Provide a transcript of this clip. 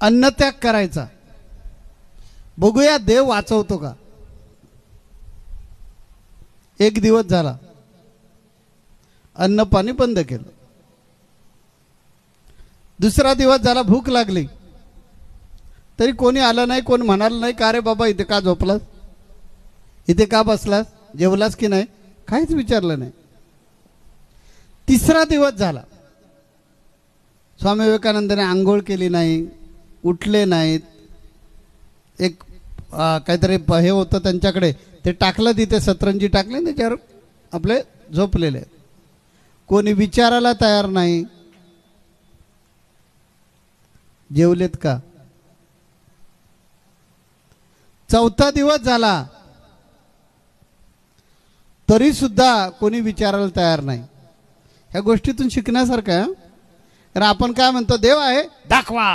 अन्नत्याग करायचा, बघूया देव वाचवतो का. एक दिवस झाला, अन्न पाणी बंद केलं. दुसरा दिवस झाला, भूक लागली, तरी कोणी आलं नाही, कोणी म्हणाल नाही का रे बाबा इथे का झोपलास, इथे का बसलास, जेवलास की नाही, काहीच विचारलं नाही. तिसरा दिवस झाला, स्वामी विवेकानंदाने आंघोळ केली नाही, उठले नाहीत. एक काहीतरी हे होतं त्यांच्याकडे, ते टाकलं तिथे, सतरंजी टाकले, त्याच्यावर आपले झोपलेले. कोणी विचारायला तयार नाही, जेवलेत का. चौथा दिवस झाला, तरी सुद्धा कोणी विचारायला तयार नाही. ह्या गोष्टीतून शिकण्यासारखं आहे. कारण आपण काय म्हणतो, देव आहे दाखवा,